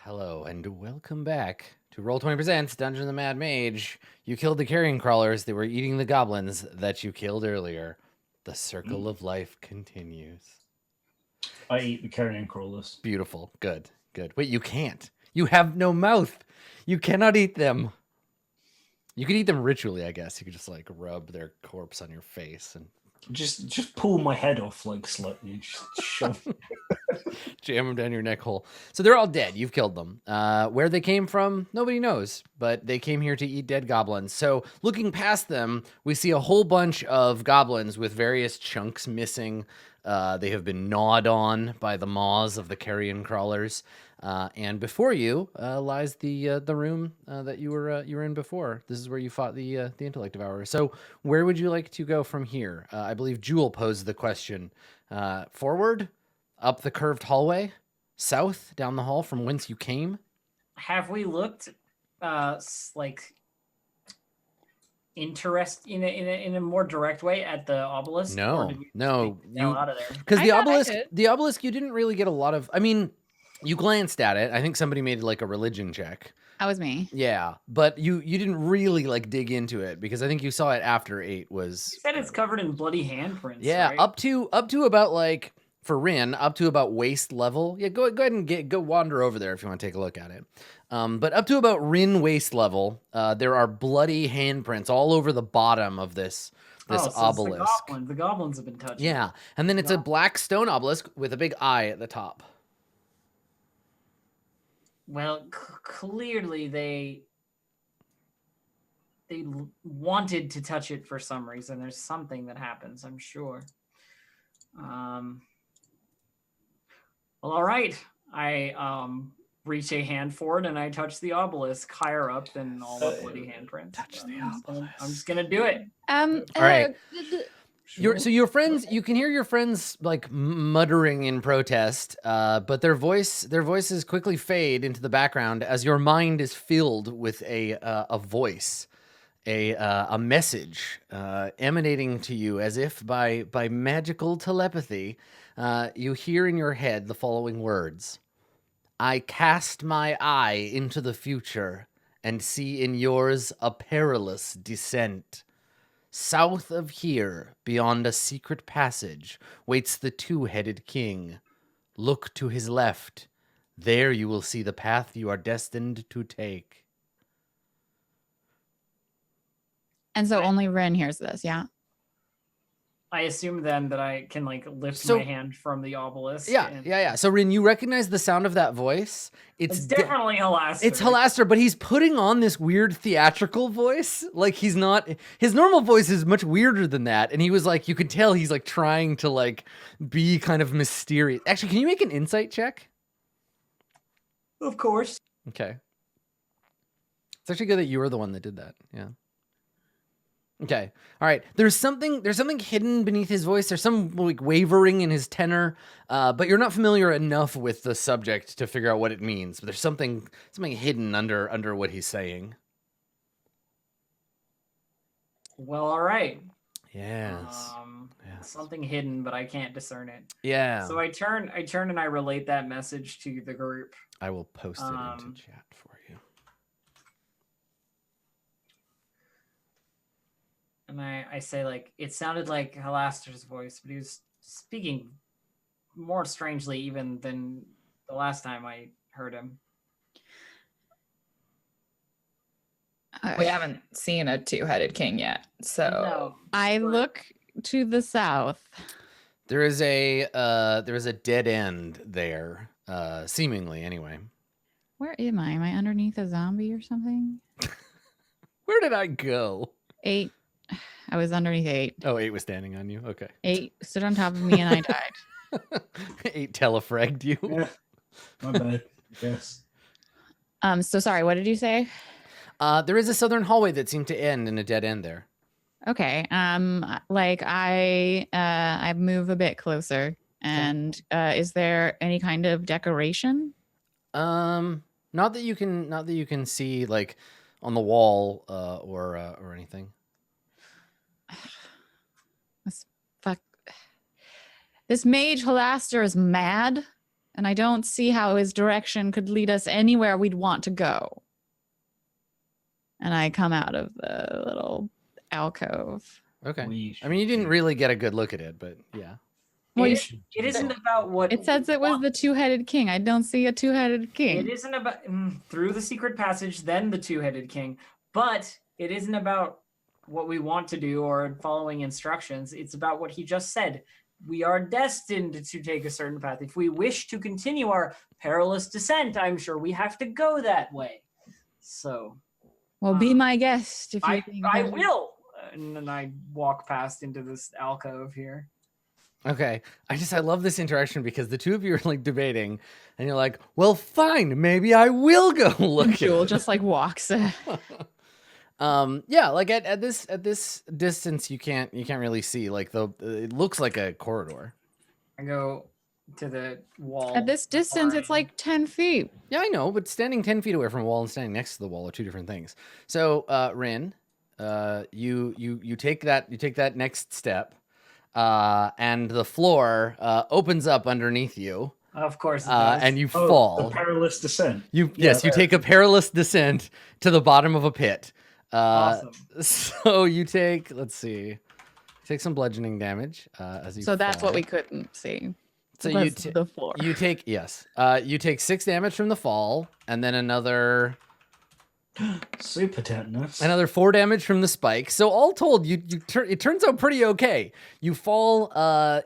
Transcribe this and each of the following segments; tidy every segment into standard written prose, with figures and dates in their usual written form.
Hello and welcome back to Roll20 Presents Dungeon of the Mad Mage. You killed the carrion crawlers that were eating the goblins that you killed earlier. The circle of life continues. I eat the carrion crawlers. Beautiful. Good. Good. Wait, you can't. You have no mouth. You cannot eat them. You could eat them ritually, I guess. You could just like rub their corpse on your face and Just pull my head off like slightly. Just shove. jam them down your neck hole. So they're all dead. You've killed them. Where they came from, nobody knows, but they came here to eat dead goblins. So looking past them, we see a whole bunch of goblins with various chunks missing. They have been gnawed on by the maws of the carrion crawlers. And before you lies the room that you were in before. This is where you fought the intellect devourer. So where would you like to go from here? I believe Jewel posed the question. Forward, up the curved hallway, south, down the hall from whence you came. Have we looked like in a more direct way at the obelisk? No, no, you out of there because the obelisk, you didn't really get a lot of. I mean, you glanced at it. I think somebody made like a religion check. That was me. Yeah, but you didn't really like dig into it because I think you saw it after 8 was. You said it's covered in bloody handprints. Yeah, right? up to about like for Rin, up to about waist level. Yeah, go ahead and go wander over there if you want to take a look at it. But up to about Rin waist level, there are bloody handprints all over the bottom of this obelisk. The goblins have been touching. Yeah, and then it's a black stone obelisk with a big eye at the top. Well, clearly they wanted to touch it for some reason. There's something that happens, I'm sure. Well, all right. I reach a hand forward and I touch the obelisk higher up than all the bloody handprints. Touch the obelisk. I'm just gonna do it. All right. So your friends, you can hear your friends like muttering in protest, but their voices quickly fade into the background as your mind is filled with a voice, a message emanating to you as if by magical telepathy. You hear in your head the following words: "I cast my eye into the future and see in yours a perilous descent. South of here, beyond a secret passage, waits the two-headed king. Look to his left. There you will see the path you are destined to take." And so only Ren hears this, yeah? I assume then that I can like lift my hand from the obelisk. Yeah. So Rin, you recognize the sound of that voice. It's definitely Halaster. It's Halaster, but he's putting on this weird theatrical voice. Like he's not, his normal voice is much weirder than that. And he was like, you could tell he's like trying to like be kind of mysterious. Actually, can you make an insight check? Of course. Okay. It's actually good that you were the one that did that. Yeah. Okay. All right. There's something hidden beneath his voice. There's some like wavering in his tenor, but you're not familiar enough with the subject to figure out what it means. But there's something hidden under what he's saying. Well, all right. Yes. Something hidden, but I can't discern it. Yeah. So I turn and I relate that message to the group. I will post it into chat for you. And I say, like, it sounded like Halaster's voice, but he was speaking more strangely even than the last time I heard him. We haven't seen a two-headed king yet, so No, I look to the south. There is a dead end there, seemingly anyway. Where am I? Am I underneath a zombie or something? Where did I go? 8. I was underneath 8. Oh, 8 was standing on you. Okay. 8 stood on top of me and I died. 8 telefragged you. Yeah. My bad. Yes. So sorry, what did you say? There is a southern hallway that seemed to end in a dead end there. Okay. Like I move a bit closer. And is there any kind of decoration? Not that you can see like on the wall or anything. This mage Halaster is mad. and I don't see how his direction could lead us anywhere we'd want to go. And I come out of the little alcove. Okay. We I mean, you didn't really get a good look at it, but yeah. Well, It isn't about what It says it was the two-headed king. I don't see a two-headed king. It isn't about through the secret passage, then the two-headed king. But it isn't about what we want to do or following instructions. It's about what he just said. We are destined to take a certain path. If we wish to continue our perilous descent, I'm sure we have to go that way. So, Well, be my guest if you think I will. And then I walk past into this alcove here. Okay. I love this interaction because the two of you are like debating and you're like, well, fine, maybe I will go look at Jewel it. just like walks. Yeah, like at this distance you can't really see, like it looks like a corridor. I go to the wall. At this distance, it's like 10 feet. Yeah, I know, but standing 10 feet away from a wall and standing next to the wall are two different things. So, Rin, you take that next step, and the floor opens up underneath you. Of course, it does. and you Oh, fall. the perilous descent. You take a perilous descent to the bottom of a pit. Awesome. So you take, let's see, take some bludgeoning damage as you. So that's fall. what we couldn't see. So Because the floor. you take you take 6 damage from the fall, and then another Super tetanus. 4 damage from the spike. So all told, it turns out pretty okay. You fall,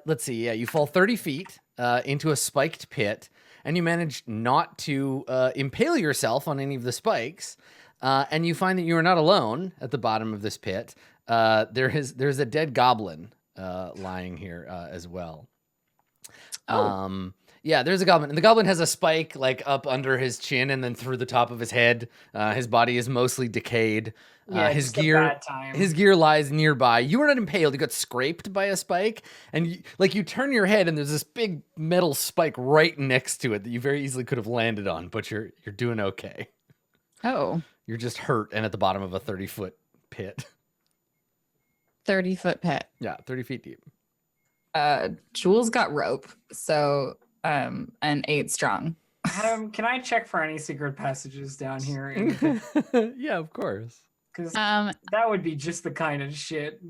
let's see, yeah, you fall 30 feet into a spiked pit, and you manage not to impale yourself on any of the spikes. And you find that you are not alone at the bottom of this pit. There's a dead goblin lying here as well. Yeah, there's a goblin, and the goblin has a spike like up under his chin and then through the top of his head. His body is mostly decayed. Yeah, His just a gear, bad time. his gear lies nearby. You were not impaled; you got scraped by a spike, and you turn your head, and there's this big metal spike right next to it that you very easily could have landed on, but you're doing okay. Oh, You're just hurt and at the bottom of a 30-foot pit. 30-foot pit. Yeah, 30 feet deep. Jules got rope, so and 8 strong. Adam, can I check for any secret passages down here? Yeah, of course. Because that would be just the kind of shit.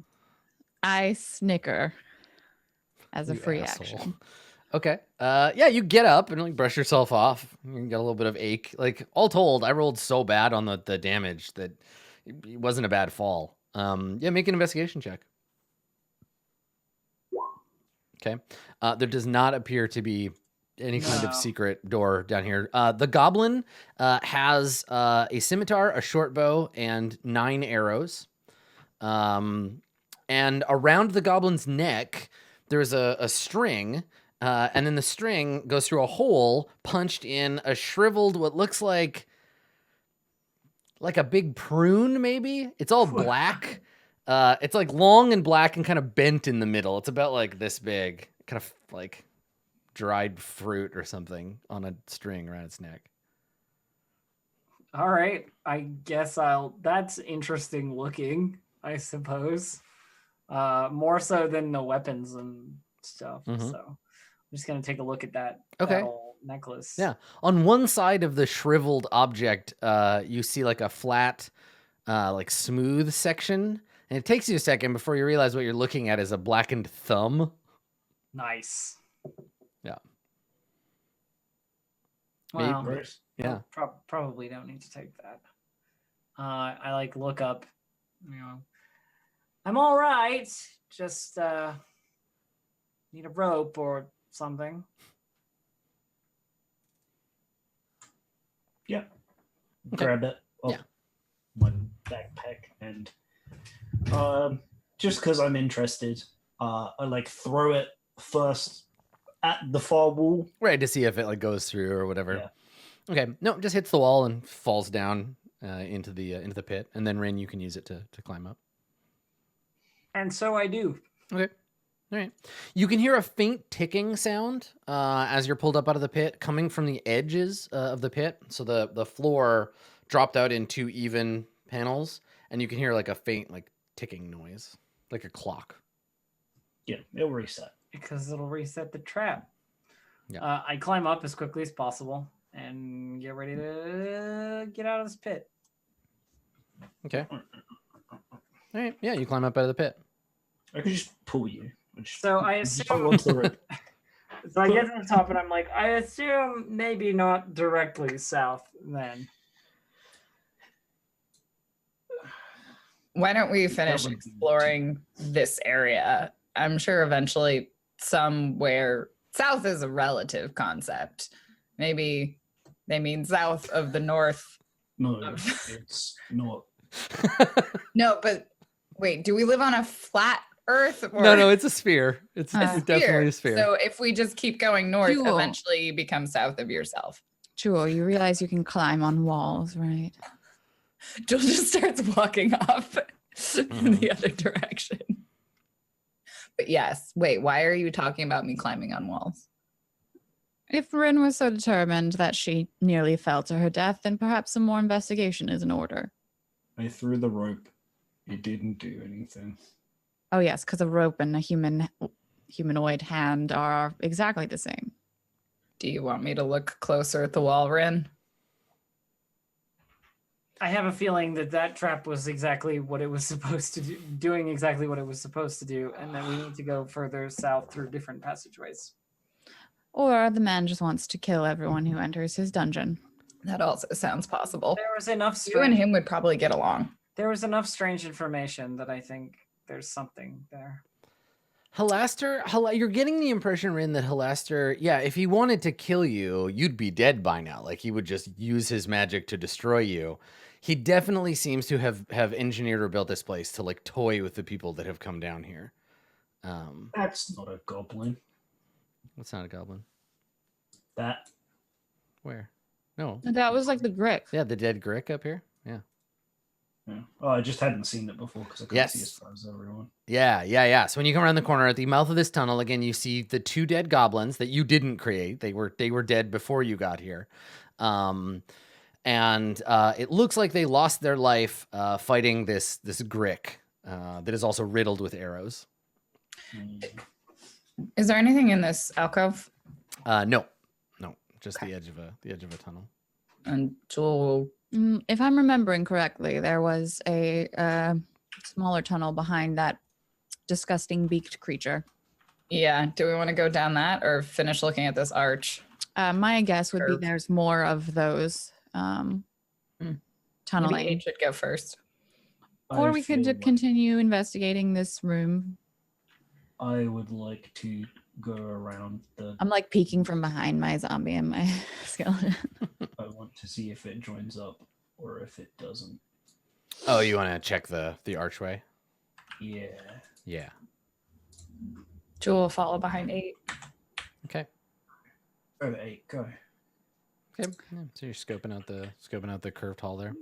I snicker as a You free asshole. action. Okay. Yeah, you get up and like brush yourself off. You got a little bit of ache. Like all told, I rolled so bad on the damage that it wasn't a bad fall. Yeah, make an investigation check. Okay. There does not appear to be any kind of secret door down here. The goblin has a scimitar, a short bow, and 9 arrows. And around the goblin's neck, there's a string. And then the string goes through a hole punched in a shriveled, what looks like a big prune, maybe. It's all black. It's like long and black and kind of bent in the middle. It's about like this big, kind of like dried fruit or something on a string around its neck. All right, I guess that's interesting looking, I suppose. More so than the weapons and stuff. Mhm. So I'm just gonna take a look at that, Okay. that whole necklace. Yeah. On one side of the shriveled object, you see like a flat, like smooth section. And it takes you a second before you realize what you're looking at is a blackened thumb. Nice. Yeah. Well, Maybe- Yeah. probably don't need to take that. I like look up, I'm all right. Just need a rope or something. Yeah. Okay. Grab it. Yeah. My backpack and just because I'm interested, I like throw it first at the far wall. Right, to see if it like goes through or whatever. Yeah. Okay. No, it just hits the wall and falls down into the pit. And then Rin, you can use it to climb up. And so I do. Okay. All right. You can hear a faint ticking sound as you're pulled up out of the pit, coming from the edges of the pit. So the floor dropped out in 2 even panels, and you can hear like a faint like ticking noise, like a clock. Yeah, it'll reset. Because it'll reset the trap. Yeah. I climb up as quickly as possible and get ready to get out of this pit. Okay. All right. Yeah, you climb up out of the pit. I could just pull you. So I assume. So I get to the top and I'm like, I assume maybe not directly south then. Why don't we finish exploring this area? I'm sure eventually somewhere south is a relative concept. Maybe they mean south of the north. No, it's not. No, but wait, do we live on a flat Earth? Or No, it's a sphere. It's a definitely a sphere. So if we just keep going north, Jewel. eventually you become south of yourself. Jewel, you realize you can climb on walls, right? Jewel just starts walking off in the other direction. But yes, wait, why are you talking about me climbing on walls? If Rin was so determined that she nearly fell to her death, then perhaps some more investigation is in order. I threw the rope. It didn't do anything. Oh yes, because a rope and a humanoid hand are exactly the same. Do you want me to look closer at the wall, Rin? I have a feeling that trap was exactly what it was supposed to do, doing exactly what it was supposed to do, and that we need to go further south through different passageways. Or the man just wants to kill everyone who enters his dungeon. That also sounds possible. There was enough You and him would probably get along. There was enough strange information that I think there's something there. Halaster, you're getting the impression, Rin, that Halaster, yeah, if he wanted to kill you, you'd be dead by now. Like, he would just use his magic to destroy you. He definitely seems to have engineered or built this place to, like, toy with the people that have come down here. That's not a goblin. What's not a goblin? That. Where? No. That was like the Grick. Yeah, the dead Grick up here. Yeah. Yeah. Oh, I just hadn't seen it before because I couldn't see as far as everyone. Yeah. So when you come around the corner at the mouth of this tunnel, again, you see the two dead goblins that you didn't create. They were dead before you got here. And it looks like they lost their life fighting this Grick that is also riddled with arrows. Is there anything in this alcove? No, just the edge of a tunnel. And Jewel. If I'm remembering correctly, there was a smaller tunnel behind that disgusting beaked creature. Yeah. Do we want to go down that or finish looking at this arch? My guess would be there's more of those tunneling. Maybe H should go first. Or we could continue investigating this room. I would like to go around the... I'm like peeking from behind my zombie and my skeleton. I want to see if it joins up or if it doesn't. Oh, you want to check the archway? Yeah. Yeah. Jewel will follow behind 8. Okay. Oh, 8, go. Okay. Yeah, so you're scoping out the curved hall there.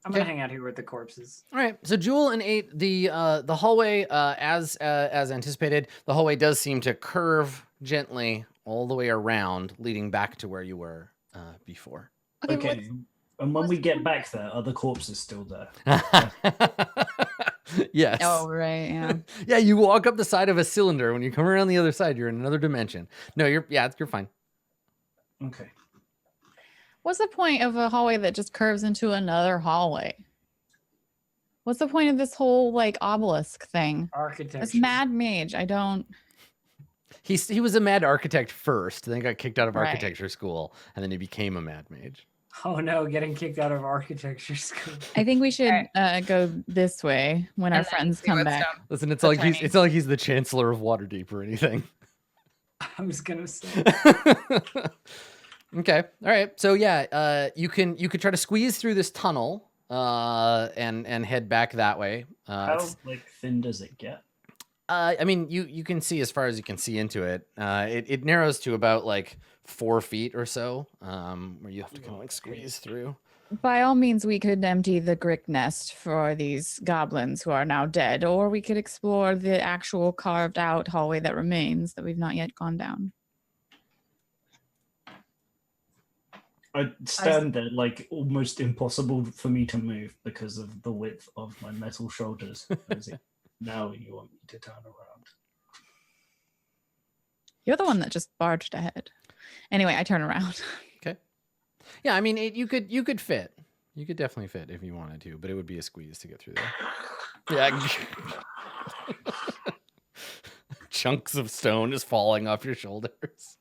I'm gonna hang out here with the corpses. All right. So Jewel and 8, the hallway, as anticipated, the hallway does seem to curve gently all the way around, leading back to where you were before. Okay. And when we get back there, are the corpses still there? Yes. Oh, right. Yeah. Yeah. You walk up the side of a cylinder. When you come around the other side, you're in another dimension. No, you're fine. Okay. What's the point of a hallway that just curves into another hallway? What's the point of this whole like obelisk thing? Architecture. It's Mad Mage. I don't. He was a mad architect first, then got kicked out of Right. architecture school, and then he became a mad mage. Oh no, getting kicked out of architecture school. I think we should go this way when our And then friends see come what's back. down. Listen, it's The not like tiny- it's not like he's the chancellor of Waterdeep or anything. I was gonna say. Okay. All right. So yeah, you could try to squeeze through this tunnel and head back that way. How thin does it get? I mean, you can see as far as you can see into it. It narrows to about like 4 feet or so, where you have to kind of like squeeze through. By all means, we could empty the Grick nest for these goblins who are now dead, or we could explore the actual carved out hallway that remains that we've not yet gone down. I stand there like almost impossible for me to move because of the width of my metal shoulders. Now you want me to turn around. You're the one that just barged ahead. Anyway, I turn around. Okay. Yeah, I mean, you could fit. You could definitely fit if you wanted to, but it would be a squeeze to get through there. Yeah. Chunks of stone is falling off your shoulders.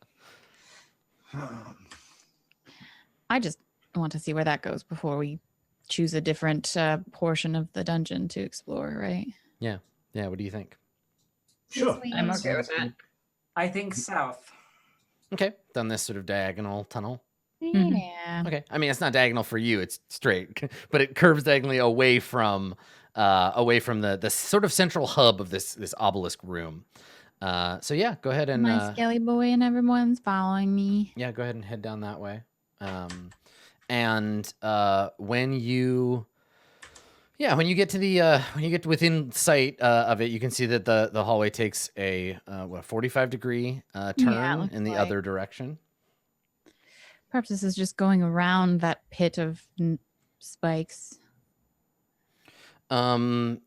I just want to see where that goes before we choose a different portion of the dungeon to explore, right? Yeah. Yeah. What do you think? Sure. I'm okay with that. I think south. Okay. Down this sort of diagonal tunnel. Mhm. Yeah. Okay. I mean, it's not diagonal for you; it's straight, but it curves diagonally away from the sort of central hub of this obelisk room. So yeah, go ahead and My skelly boy and everyone's following me. yeah, go ahead and head down that way. And when you get to when you get to within sight of it, you can see that the hallway takes a 45-degree turn looks in the like. other direction. Perhaps this is just going around that pit of spikes. Let's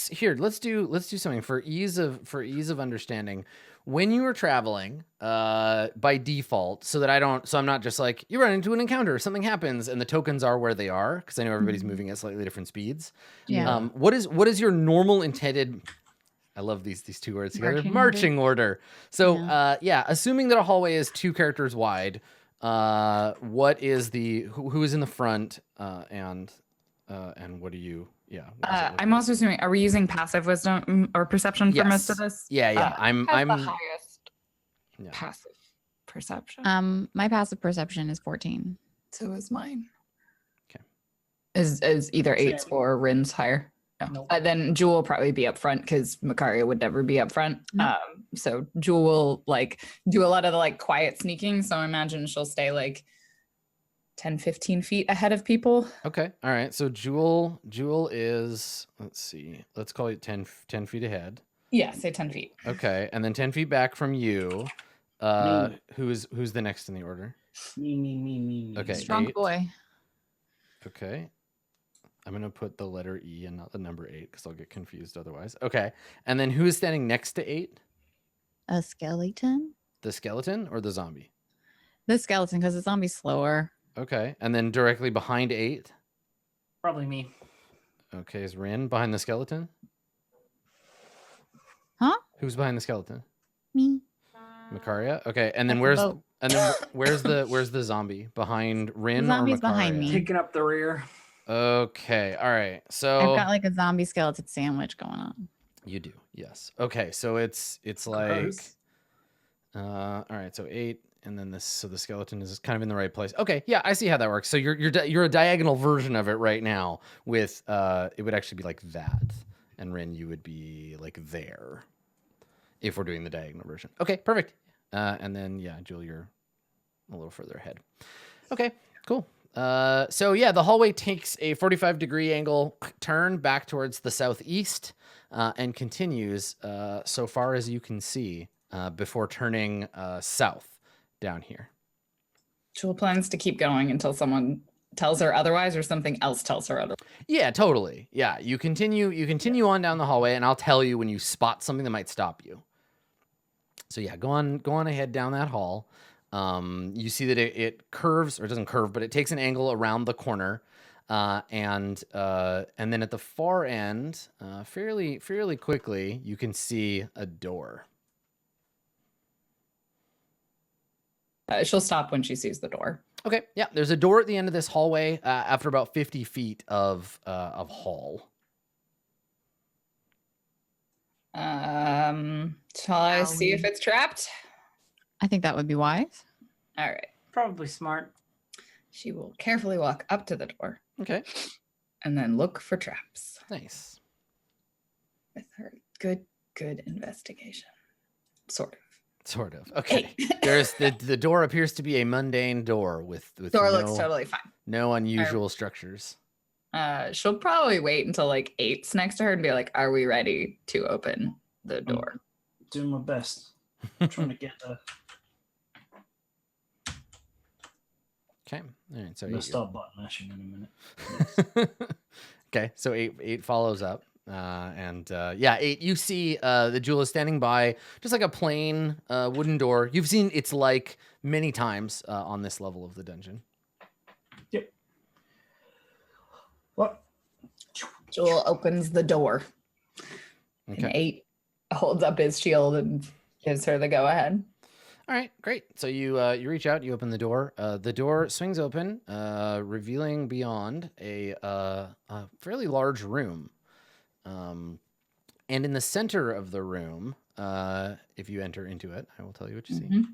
do something for ease of understanding. When you are traveling, by default, so I'm not just like you run into an encounter, something happens, and the tokens are where they are, because I know everybody's moving at slightly different speeds. Yeah. What is your normal intended? I love these two words together. Marching order. So assuming that a hallway is 2 characters wide, what is who is in the front, and what do you? Yeah. I'm also assuming, are we using passive wisdom or perception for most of this? Yeah. I'm the highest yeah. passive perception. My passive perception is 14. So is mine. Okay. Is either 8 Same. or Rin's higher? No. Nope. Then Jewel will probably be up front because Makaria would never be up front. Nope. So Jewel will do a lot of the quiet sneaking. So I imagine she'll stay 10, 15 feet ahead of people. Okay. All right. So Jewel is, let's see, let's call it 10 feet ahead. Yeah, say 10 feet. Okay. And then 10 feet back from you. Who's the next in the order? Me. Okay. Strong 8. boy. Okay. I'm going to put the letter E and not the number 8 because I'll get confused otherwise. Okay. And then who is standing next to 8? A skeleton? The skeleton or the zombie? The skeleton, because the zombie's slower. Okay. And then directly behind 8? Probably me. Okay. Is Rin behind the skeleton? Huh? Who's behind the skeleton? Me. Makaria? Okay. And then That's a boat. where's the zombie? Behind Rin The or zombie's Makaria? behind me. Picking up the rear. Okay. All right. So I've got a zombie skeleton sandwich going on. you do. Yes. Okay. So it's like Gross. all right. So 8 and then so the skeleton is kind of in the right place. Okay. Yeah, I see how that works. So you're a diagonal version of it right now with it would actually be like that. And Rin, you would be like there if we're doing the diagonal version. Okay, perfect. And then Jewel, you're a little further ahead. Okay, cool. So the hallway takes a 45-degree angle turn back towards the southeast and continues so far as you can see before turning south down here. Jewel plans to keep going until someone tells her otherwise or something else tells her otherwise. Yeah, totally. Yeah, you continue on down the hallway and I'll tell you when you spot something that might stop you. So go on ahead down that hall. You see that it curves, or it doesn't curve, but it takes an angle around the corner, and then at the far end, fairly quickly, you can see a door. She'll stop when she sees the door. Okay, yeah, there's a door at the end of this hallway after about 50 feet of hall. Shall I see if it's trapped? I think that would be wise. All right. Probably smart. She will carefully walk up to the door Okay, and then look for traps nice. with her good investigation. Sort of. Okay, there's the door appears to be a mundane door with Door looks totally fine. no unusual structures. She'll probably wait until 8's next to her and be like, "Are we ready to open the door?" Doing my best. I'm trying to get there. Okay, all right. So I'm gonna 8. start button mashing in a minute. Okay, so 8 follows up. Yeah, 8, you see the jewel is standing by just like a plain wooden door. You've seen its like many times on this level of the dungeon. Yep. What? Jewel opens the door. And Okay. 8 holds up his shield and gives her the go ahead. All right, great. So you reach out, you open the door. The door swings open, revealing beyond a fairly large room. And in the center of the room, if you enter into it, I will tell you what you see.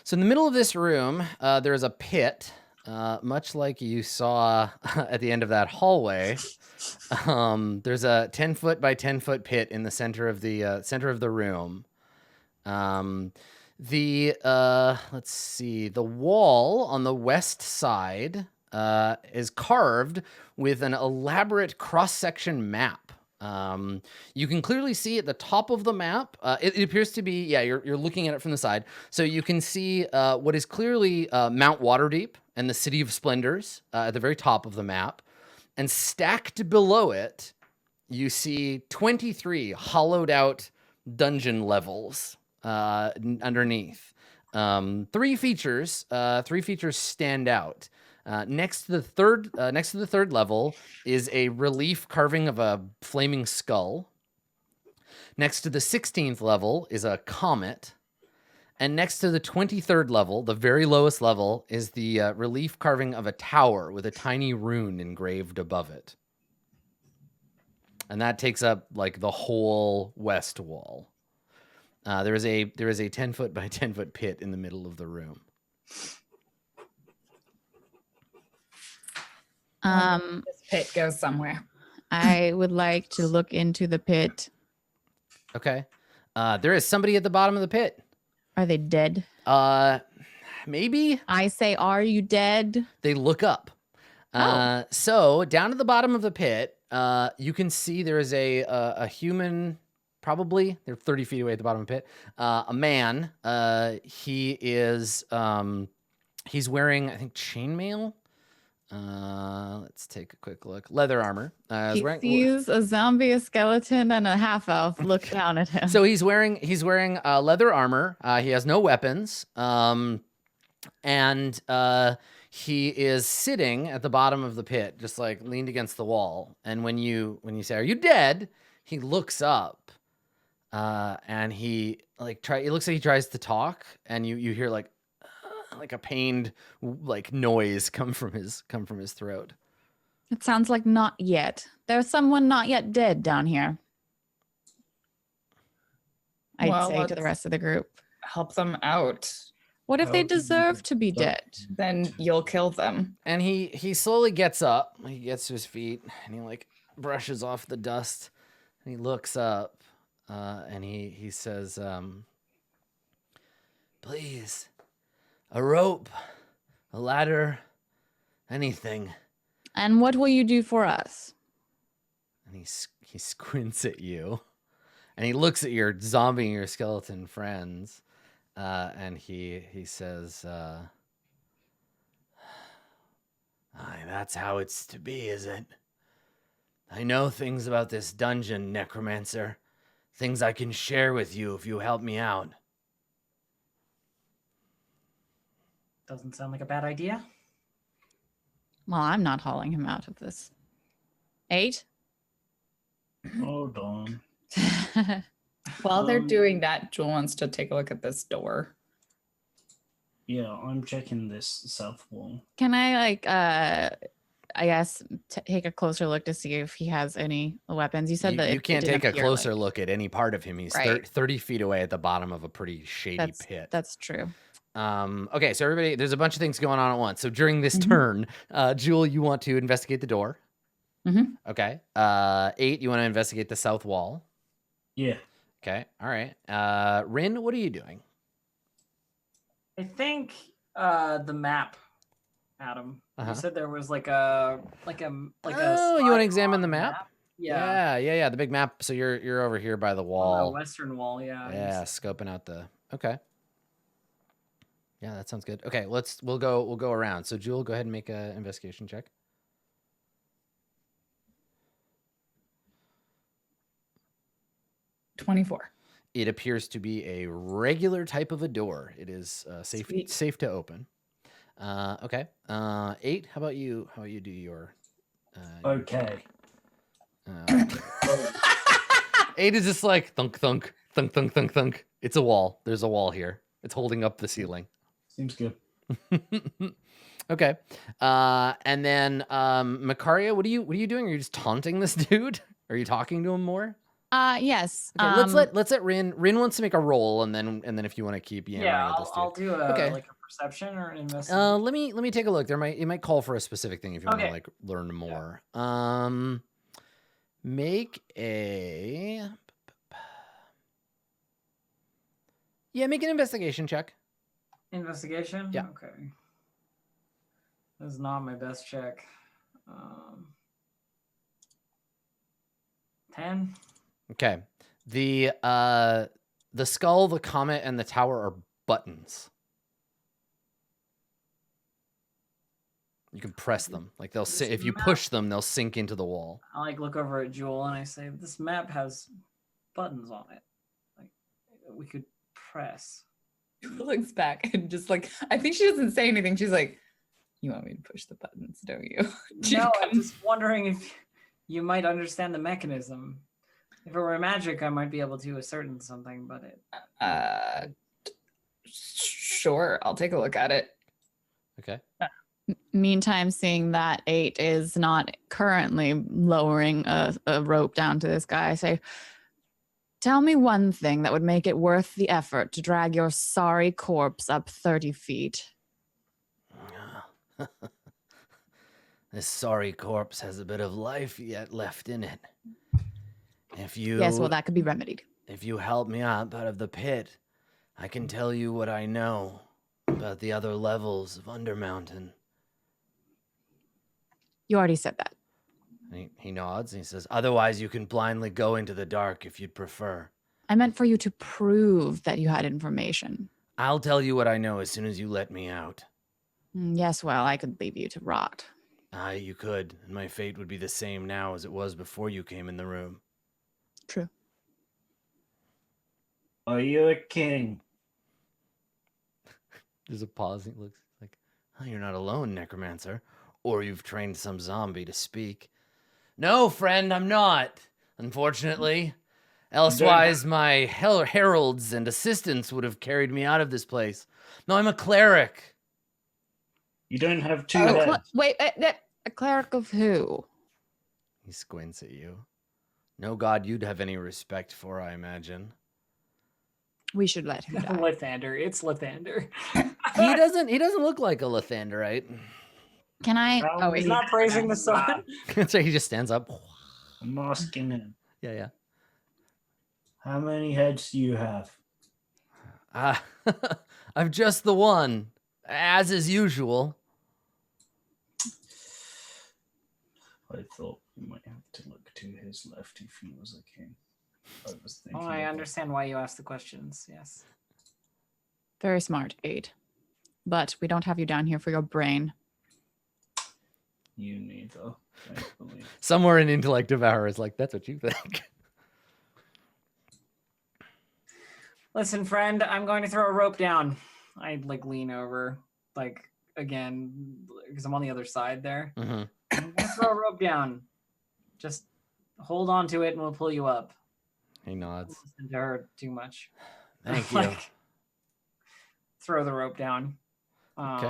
So in the middle of this room, there is a pit, much like you saw at the end of that hallway. There's a 10-foot by 10-foot pit in the center of the room. Let's see, the wall on the west side is carved with an elaborate cross-section map. You can clearly see at the top of the map, it appears to be, you're looking at it from the side. So you can see what is clearly Mount Waterdeep and the City of Splendors at the very top of the map. And stacked below it, you see 23 hollowed out dungeon levels underneath. Three features stand out. Next to the third level is a relief carving of a flaming skull. Next to the 16th level is a comet. And next to the 23rd level, the very lowest level, is the relief carving of a tower with a tiny rune engraved above it. And that takes up like the whole west wall. There is a 10-foot by 10-foot pit in the middle of the room. This pit goes somewhere. I would like to look into the pit. Okay. There is somebody at the bottom of the pit. Are they dead? Maybe. I say, are you dead? They look up. So down at the bottom of the pit, you can see there is a human. Probably they're 30 feet away at the bottom of the pit. A man. He is. He's wearing, I think, chainmail. Let's take a quick look. Leather armor. He sees a zombie, a skeleton, and a half elf. Look down at him. So he's wearing leather armor. He has no weapons. And he is sitting at the bottom of the pit, just like leaned against the wall. And when you say, "Are you dead?" he looks up, and he it looks like he tries to talk, and you hear like a pained like noise come from his throat. It sounds like not yet. There's someone not yet dead down here. I'd say to the rest of the group. Help them out. What if they deserve to be dead? Then you'll kill them. And he slowly gets up. He gets to his feet and he like brushes off the dust and he looks up and he says, "Please, a rope, a ladder, anything." And what will you do for us? And he squints at you and he looks at your zombie and your skeleton friends. And he says, "Aye, that's how it's to be, is it? I know things about this dungeon, necromancer. Things I can share with you if you help me out." Doesn't sound like a bad idea. Well, I'm not hauling him out of this. 8? Hold on. While they're doing that, Jewel wants to take a look at this door. Yeah, I'm checking this south wall. Can I I guess take a closer look to see if he has any weapons? You said that you can't take a closer look at any part of him. He's Right. 30 feet away at the bottom of a pretty shady pit. That's true. Okay, so everybody, there's a bunch of things going on at once. So during this turn, Jewel, you want to investigate the door. Okay. 8, you want to investigate the south wall. Yeah. Okay. All right. Rin, what are you doing? I think the map, Adam. You said there was like a Oh, you want to examine the map? Yeah. The big map. So you're over here by the On wall. the western wall, yeah. Yeah, scoping out the. Okay. Yeah, that sounds good. Okay, we'll go around. So Jewel, go ahead and make an investigation check. 24. It appears to be a regular type of a door. It is Sweet. safe to open. Okay. 8. How about you? How about you do your? Okay. 8 is just like thunk thunk thunk thunk thunk thunk. It's a wall. There's a wall here. It's holding up the ceiling. Seems good. Okay. And then Makaria, what are you doing? Are you just taunting this dude? Are you talking to him more? Yes. Okay, let's let Rin. Rin wants to make a roll, and then if you want to keep yammering at this dude. I'll do a Okay. like a perception or an investigation. Let me take a look. It might call for a specific thing if you want to Okay. like learn more. Make an investigation check. Investigation? Yeah. Okay. This is not my best check. 10. Okay. The skull, the comet, and the tower are buttons. You can press them. Like they'll if you push them, they'll sink into the wall. I like look over at Jewel and I say, "This map has buttons on it. Like we could press." She looks back and just like, I think she doesn't say anything. She's like, "You want me to push the buttons, don't you?" No, I'm just wondering if you might understand the mechanism. If it were magic, I might be able to ascertain something, but it. Sure, I'll take a look at it. Okay. Meantime, seeing that 8 is not currently lowering a rope down to this guy, I say, tell me one thing that would make it worth the effort to drag your sorry corpse up 30 feet. This sorry corpse has a bit of life yet left in it. Yes, well, that could be remedied. If you help me up out of the pit, I can tell you what I know about the other levels of Undermountain. You already said that. He nods and he says, otherwise you can blindly go into the dark if you'd prefer. I meant for you to prove that you had information. I'll tell you what I know as soon as you let me out. Yes, well, I could leave you to rot. Aye, you could, and my fate would be the same now as it was before you came in the room. True. Are you a king? There's a pause. He looks like, oh, you're not alone, necromancer. Or you've trained some zombie to speak. No, friend, I'm not. Unfortunately. Elsewise, my heralds and assistants would have carried me out of this place. No, I'm a cleric. You don't have two heads. Wait, a cleric of who? He squints at you. No god you'd have any respect for, I imagine. We should let him die. Lathander. It's Lathander. He doesn't look like a Lathanderite. Can I? Oh, he's not praising the sun. So he just stands up. I'm asking him. Yeah. How many heads do you have? I've just the one, as is usual. I thought we might have to look to his left if he was a king. I was thinking. Oh, I understand why you asked the questions. Yes. Very smart, 8. But we don't have you down here for your brain. You neither. Thankfully. Somewhere in Intellect Devourer is like, that's what you think. Listen, friend, I'm going to throw a rope down. I like lean over, like again, because I'm on the other side there. Mm-hmm. I'm going to throw a rope down. Just hold on to it and we'll pull you up. He nods. Don't listen to her too much. Thank you. Throw the rope down. Okay.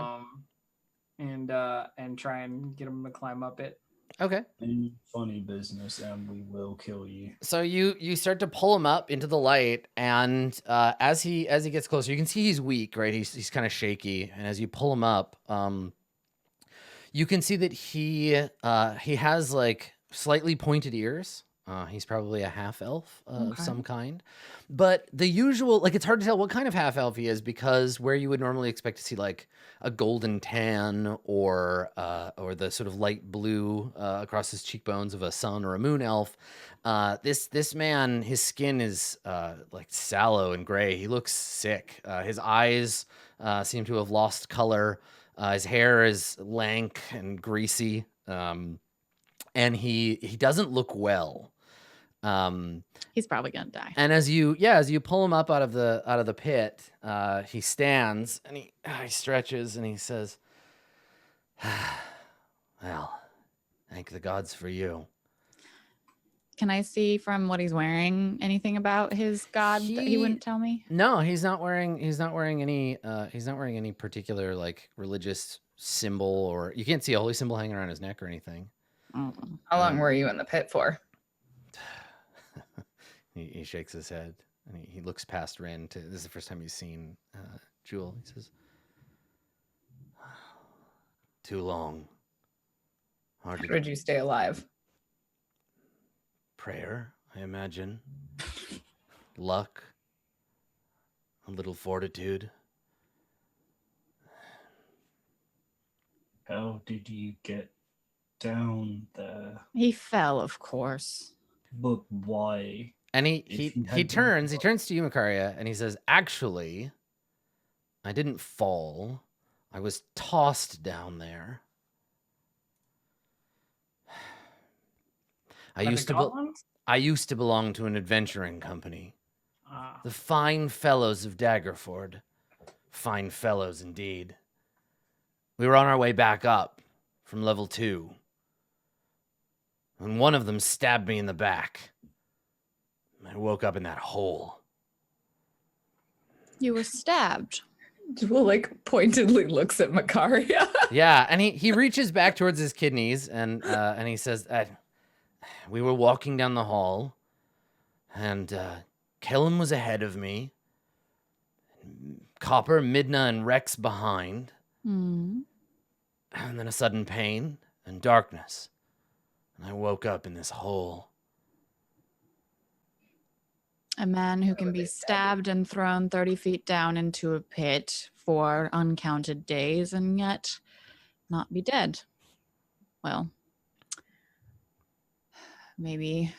And try and get him to climb up it. Okay. Any funny business and we will kill you. So you start to pull him up into the light, and as he gets closer, you can see he's weak, right? He's kind of shaky, and as you pull him up, you can see that he has like slightly pointed ears. He's probably a half elf of some kind, but the usual, like, it's hard to tell what kind of half elf he is, because where you would normally expect to see like a golden tan or the sort of light blue across his cheekbones of a sun or a moon elf, this man, his skin is like sallow and gray. He looks sick. His eyes seem to have lost color. His hair is lank and greasy, and he doesn't look well. He's probably gonna die. And as you pull him up out of the pit, he stands and he stretches and he says, "Well, thank the gods for you." Can I see from what he's wearing anything about his god that he wouldn't tell me? No, he's not wearing any particular like religious symbol, or you can't see a holy symbol hanging around his neck or anything. Oh. How long were you in the pit for? He shakes his head and he looks past Rin. This is the first time he's seen Jewel. He says, "Too long. How did you stay alive? Prayer, I imagine. Luck. A little fortitude." How did you get down there? He fell, of course. But why? And If he had turns to you, Makaria, and he says, "Actually, I didn't fall. I was tossed down there. I used to belong to an adventuring company. The fine fellows of Daggerford. Fine fellows indeed. We were on our way back up from level 2. And one of them stabbed me in the back. I woke up in that hole." You were stabbed. Jewel like pointedly looks at Makaria. Yeah, and he reaches back towards his kidneys and he says, "We were walking down the hall, and Kellen was ahead of me, Copper, Midna, and Rex behind, Hmm. and then a sudden pain and darkness, and I woke up in this hole." A man who can be stabbed and thrown 30 feet down into a pit for uncounted days and yet not be dead. Well, maybe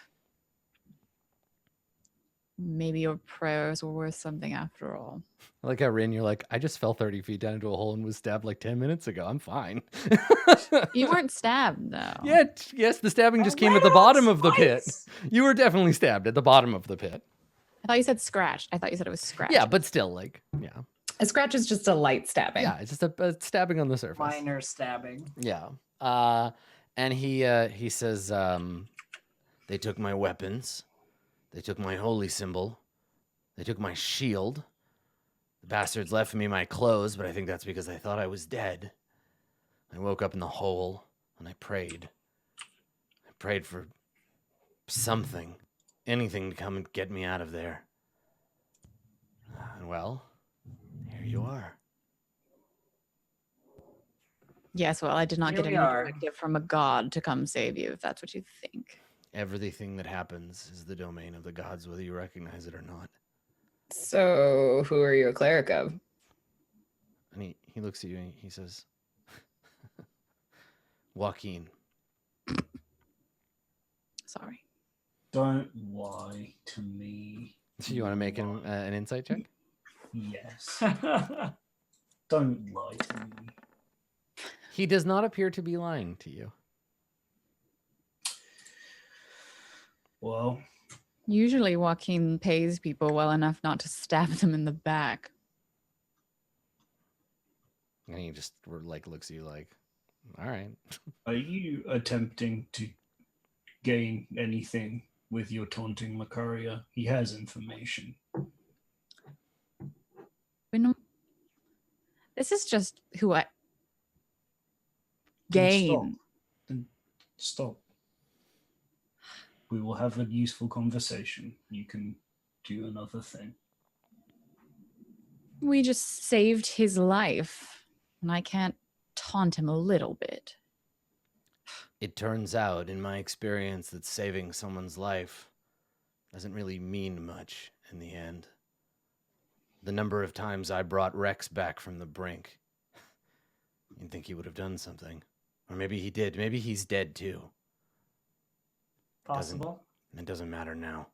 your prayers were worth something after all. I like how Rin, you're like, "I just fell 30 feet down into a hole and was stabbed like 10 minutes ago. I'm fine." You weren't stabbed, though. Yeah, yes, the stabbing just came at the bottom of the pit. You were definitely stabbed at the bottom of the pit. I thought you said scratched. I thought you said it was scratched. Yeah, but still, like, yeah. A scratch is just a light stabbing. Yeah, it's just a stabbing on the surface. Minor stabbing. Yeah. And he says, "They took my weapons. They took my holy symbol. They took my shield. The bastards left me my clothes, but I think that's because they thought I was dead. I woke up in the hole, and I prayed. I prayed for something, anything to come and get me out of there. And well, here you are." Yes, well, I did not Here get we any are. directive from a god to come save you, if that's what you think. Everything that happens is the domain of the gods, whether you recognize it or not. So who are you a cleric of? And he looks at you and he says, "Joaquin." Sorry. Don't lie to me. So you want to make an insight check? Yes. Don't lie to me. He does not appear to be lying to you. Well, Usually Joaquin pays people well enough not to stab them in the back. And he just looks at you like, "All right." are you attempting to gain anything with your taunting Makaria? He has information. We know. This is just who I Then gain. Stop. We will have a useful conversation. You can do another thing. We just saved his life, and I can't taunt him a little bit. It turns out, in my experience, that saving someone's life doesn't really mean much in the end. The number of times I brought Rex back from the brink, you'd think he would have done something. Or maybe he did. Maybe he's dead too. Possible. It doesn't matter now.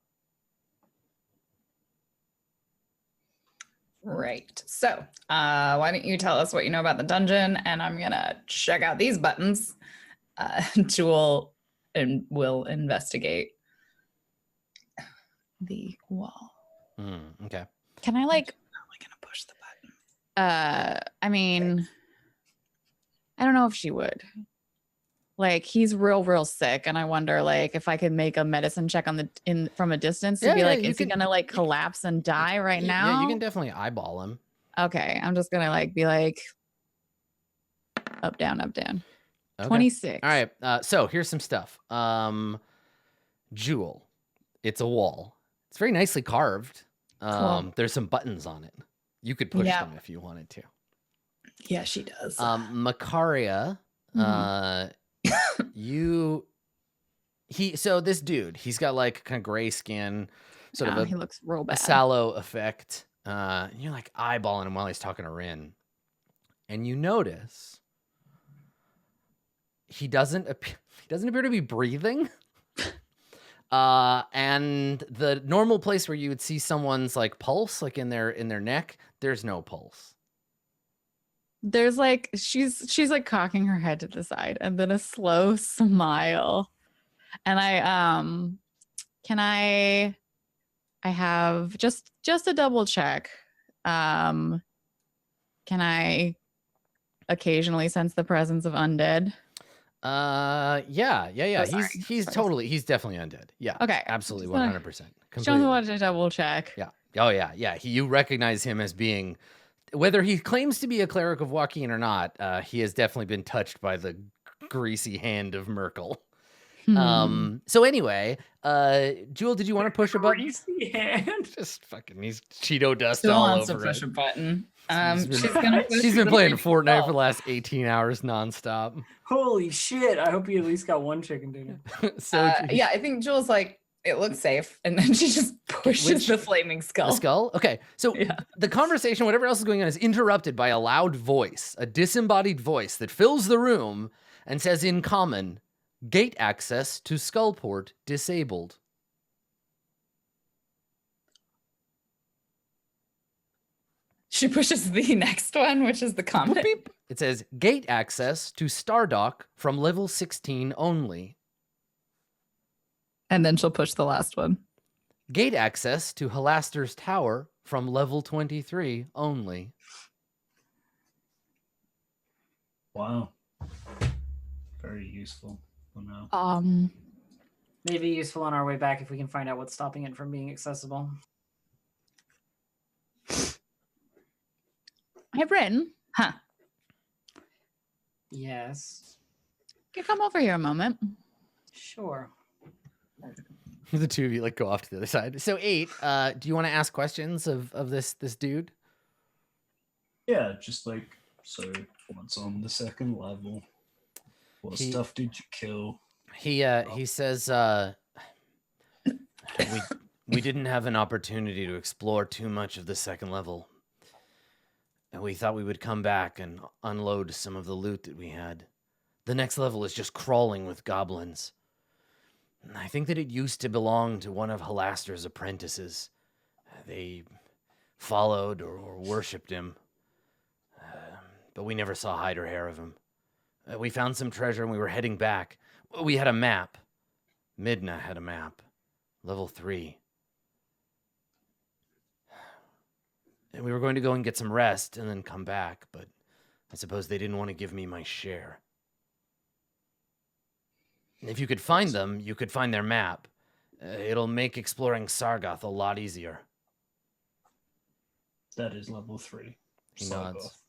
Right. So, why don't you tell us what you know about the dungeon, and I'm gonna check out these buttons. Jewel will investigate. the wall. Okay. Can I like? I'm only gonna push the button. I mean, I don't know if she would. Like he's real sick, and I wonder like if I could make a medicine check on the from a distance to be like, is he gonna like collapse and die right now? Yeah, you can definitely eyeball him. Okay, I'm just gonna like be like up down. Okay. 26. All right. So here's some stuff. Jewel. It's a wall. It's very nicely carved. Cool. There's some buttons on it. You could push them if you wanted to. Yeah, she does. Macaria. So this dude, he's got like kind of gray skin, sort of he looks real a bad. sallow effect. You're like eyeballing him while he's talking to Rin, and you notice he doesn't appear to be breathing. And the normal place where you would see someone's like pulse, like in their neck, there's no pulse. There's like she's like cocking her head to the side and then a slow smile. And I have just a double check. Can I occasionally sense the presence of undead? Yeah. Oh, he's definitely undead. Yeah. Okay. Absolutely, 100%. Just wanted to double check. Yeah. Oh yeah. You recognize him as being, whether he claims to be a cleric of Joaquin or not, he has definitely been touched by the greasy hand of Merkel. So anyway, Jewel, did you want to push a button? Greasy hand. Just fucking, he's Cheeto dust Still all wants over to push it. a button. She's been playing Fortnite for the last 18 hours nonstop. Holy shit! I hope you at least got one chicken dinner. Yeah, I think Jules like it looks safe, and then she just pushes the flaming skull. The skull? Okay. So the conversation, whatever else is going on, is interrupted by a loud voice, a disembodied voice that fills the room and says in common, "Gate access to Skullport disabled." She pushes the next one, which is the comment. Beep. It says, "Gate access to Stardock from level 16 only." And then she'll push the last one. "Gate access to Halaster's Tower from level 23 only." Wow. Very useful for now. Maybe useful on our way back if we can find out what's stopping it from being accessible. Hey, Bryn. Huh. Yes. Can you come over here a moment? Sure. The two of you like go off to the other side. So 8, do you want to ask questions of this dude? Yeah, just like, so what's on the second level? What stuff did you kill? He says we didn't have an opportunity to explore too much of the second level. And we thought we would come back and unload some of the loot that we had. The next level is just crawling with goblins. I think that it used to belong to one of Halaster's apprentices. They followed or worshipped him. But we never saw hide or hair of him. We found some treasure and we were heading back. We had a map. Midna had a map. Level 3. And we were going to go and get some rest and then come back, but I suppose they didn't want to give me my share. And if you could find them, you could find their map. It'll make exploring Sargoth a lot easier. That is level 3. He nods.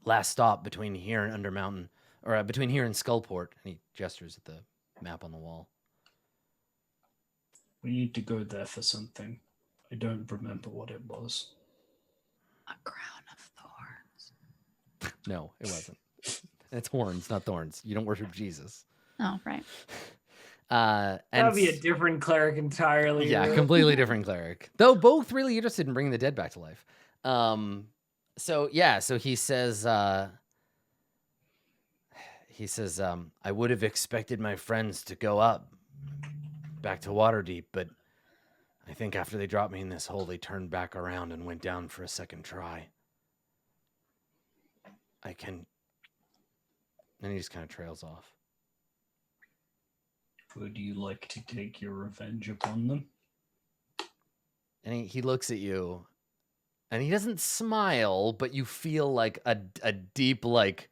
Last stop between here and Undermountain, or between here and Skullport. And he gestures at the map on the wall. We need to go there for something. I don't remember what it was. A crown of thorns. No, it wasn't. It's horns, not thorns. You don't worship Jesus. Oh, right. And That would be a different cleric entirely. Yeah, completely different cleric. Though both really interested in bringing the dead back to life. So he says, I would have expected my friends to go up back to Waterdeep, but I think after they dropped me in this hole, they turned back around and went down for a second try. And he just kind of trails off. Would you like to take your revenge upon them? And he looks at you, and he doesn't smile, but you feel like a deep, like,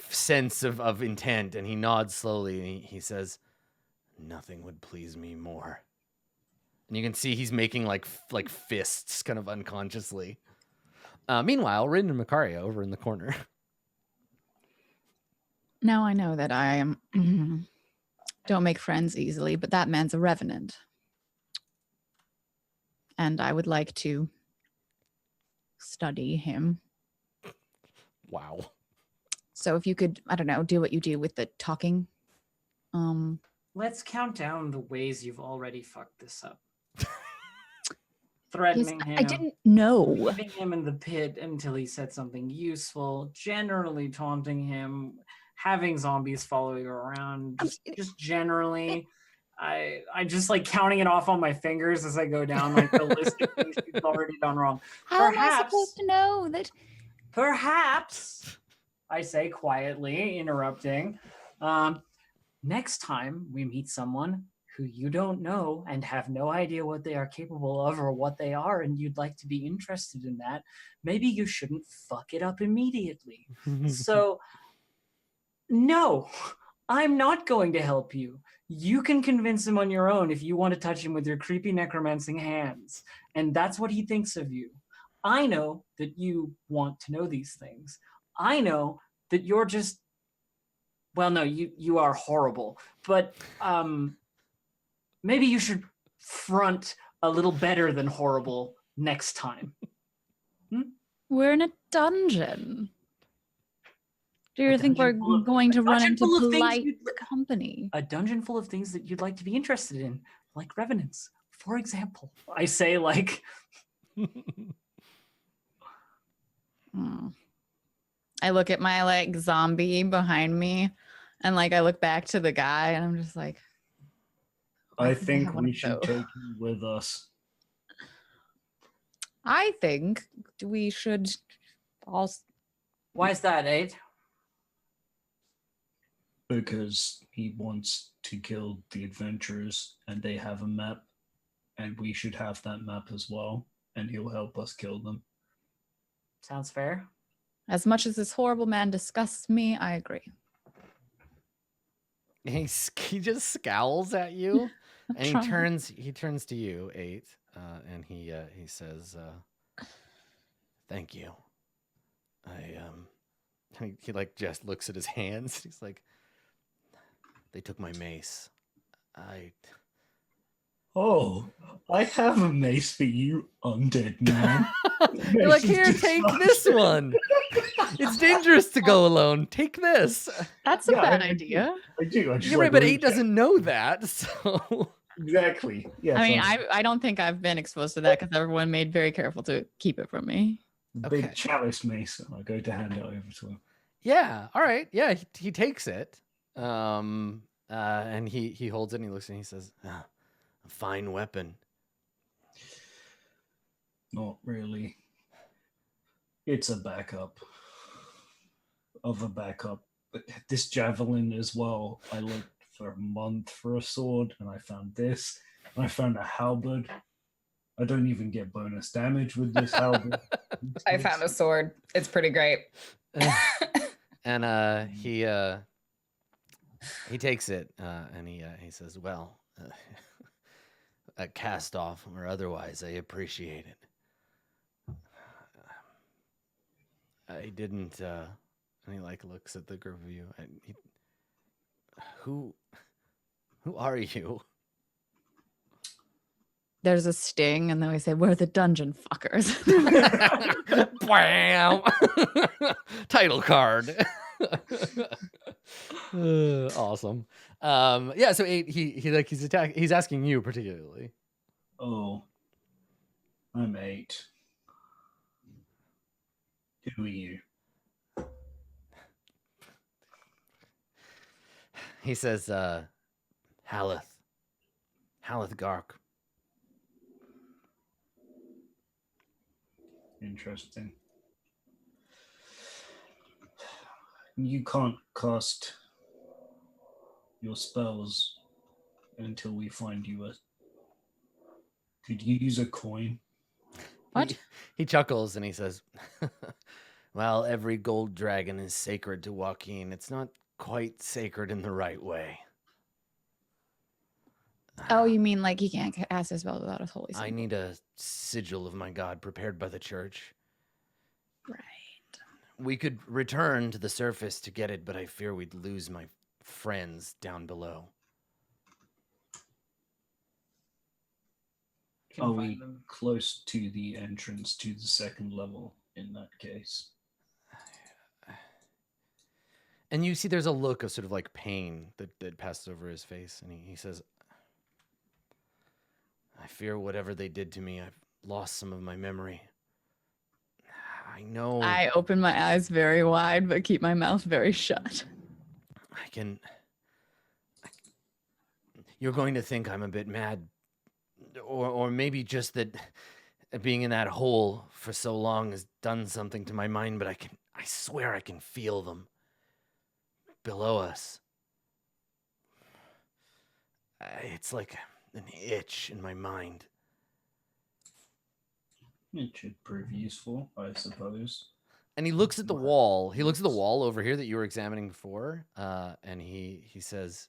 sense of intent. And he nods slowly, and he says, "Nothing would please me more." And you can see he's making like fists kind of unconsciously. Meanwhile, Rin and Makaria over in the corner. Now I know that I am don't make friends easily, but that man's a revenant. And I would like to study him. Wow. So if you could, I don't know, do what you do with the talking. Let's count down the ways you've already fucked this up. Yes, Threatening him. I didn't know. Leaving him in the pit until he said something useful, generally taunting him, having zombies follow you around, just generally. I just like counting it off on my fingers as I go down like the list of things you've already done wrong. How am I supposed to know that? Perhaps, I say quietly, interrupting, next time we meet someone who you don't know and have no idea what they are capable of or what they are, and you'd like to be interested in that, maybe you shouldn't fuck it up immediately. So, no, I'm not going to help you. You can convince him on your own if you want to touch him with your creepy necromancing hands. And that's what he thinks of you. I know that you want to know these things. I know that you're just, well, no, you are horrible. But maybe you should front a little better than horrible next time. We're in a dungeon. Do you think we're going to run into polite company? A dungeon full of things that you'd like to be interested in, like revenants, for example. I say like... I look at my like zombie behind me, and like I look back to the guy, and I'm just like, I think we should take you with us. I think we should all. Why is that, Aid? Because he wants to kill the adventurers, and they have a map, and we should have that map as well, and he'll help us kill them. Sounds fair. As much as this horrible man disgusts me, I agree. He just scowls at you, and he turns to you, 8, and he says, "Thank you." He like just looks at his hands. He's like, "They took my mace. Oh, I have a mace for you, undead man." You're like, "Here, take this one. It's dangerous to go alone. Take this." That's a bad idea. I do. Yeah, right, but 8 doesn't know that, so... Exactly. Yeah. I mean, I don't think I've been exposed to that because everyone made very careful to keep it from me. Big chalice mace, and I go to hand it over to him. Yeah. All right. Yeah. He takes it. And he holds it and he looks and he says, "A fine weapon." Not really. It's a backup of a backup. But this javelin as well. I looked for a month for a sword, and I found this. And I found a halberd. I don't even get bonus damage with this halberd. I found a sword. It's pretty great. And he takes it and he says, "Well, a cast off or otherwise, I appreciate it. I didn't." And he like looks at the group of you. Who are you? There's a sting, and then we say, "We're the dungeon fuckers." Bam! Title card. Awesome. Yeah. So 8. He's asking you particularly. Oh, I'm 8. Who are you? He says, Haleth Gark. Interesting. You can't cast your spells until we find you a Could you use a coin? What? He chuckles and he says, well, every gold dragon is sacred to Joaquin. It's not quite sacred in the right way. Oh, you mean like he can't cast his spell without a holy symbol? I need a sigil of my god prepared by the church. Right. We could return to the surface to get it, but I fear we'd lose my friends down below. Can Are find we them. close to the entrance to the second level in that case? And you see there's a look of sort of like pain that passes over his face. And he says, I fear whatever they did to me, I've lost some of my memory. I know I open my eyes very wide, but keep my mouth very shut. You're going to think I'm a bit mad. Or maybe just that being in that hole for so long has done something to my mind, but I swear I can feel them below us. It's like an itch in my mind. It should prove useful, I suppose. And he looks at the wall. He looks at the wall over here that you were examining before, and he says,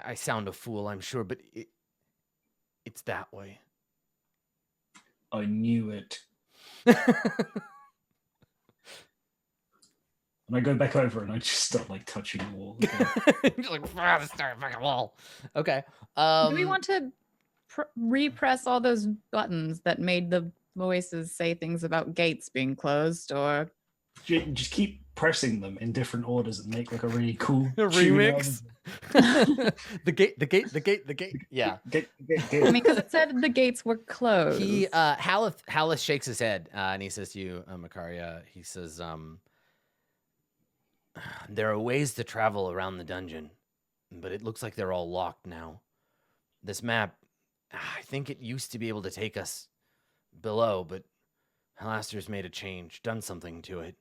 I sound a fool, I'm sure, but it's that way. I knew it. And I go back over and I just start like touching the wall. Just like, start fucking wall. Okay. Do we want to repress all those buttons that made the voices say things about gates being closed, or Just keep pressing them in different orders and make like a really cool a tune remix? the gate. Yeah. I mean, because it said the gates were closed. He Haleth shakes his head and he says to you, Makaria, he says, there are ways to travel around the dungeon, but it looks like they're all locked now. This map, I think it used to be able to take us below, but Halaster's made a change, done something to it.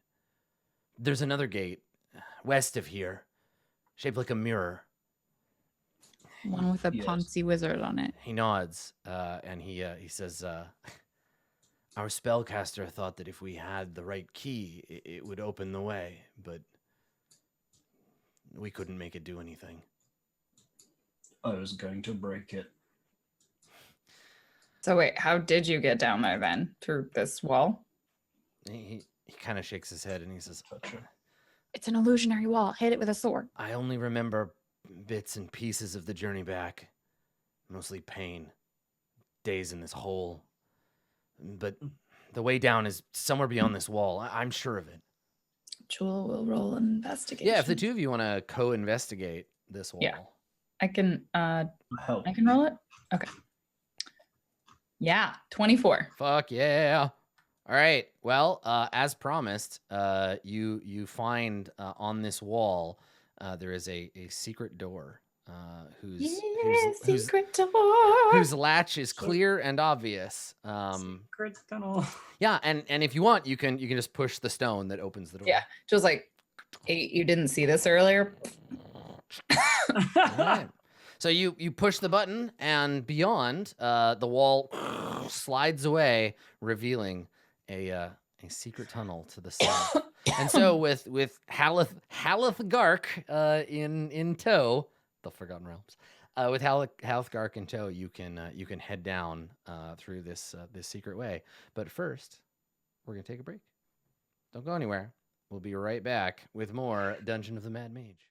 There's another gate west of here, shaped like a mirror. One with a Yes. Ponzi wizard on it. He nods, and he says, our spellcaster thought that if we had the right key, it would open the way, but we couldn't make it do anything. I was going to break it. So wait, how did you get down there then? Through this wall? He kind of shakes his head and he says, Touch it. It's an illusionary wall. Hit it with a sword. I only remember bits and pieces of the journey back. Mostly pain. Days in this hole. But the way down is somewhere beyond this wall. I'm sure of it. Jewel will roll an investigation. Yeah, if the two of you want to co-investigate this wall. Yeah. I can Help. I can roll it? Okay. Yeah, 24. Fuck yeah. All right. Well, as promised, you find on this wall there is a secret door whose secret door. whose latch is clear and obvious. Secret tunnel. Yeah, and if you want, you can just push the stone that opens the door. Yeah, just like, hey, you didn't see this earlier? All right. So you push the button, and beyond, the wall slides away, revealing a secret tunnel to the south. And so with Halethgark in tow, the Forgotten Realms, with Halethgark in tow, you can head down through this secret way. But first, we're gonna take a break. Don't go anywhere. We'll be right back with more Dungeon of the Mad Mage.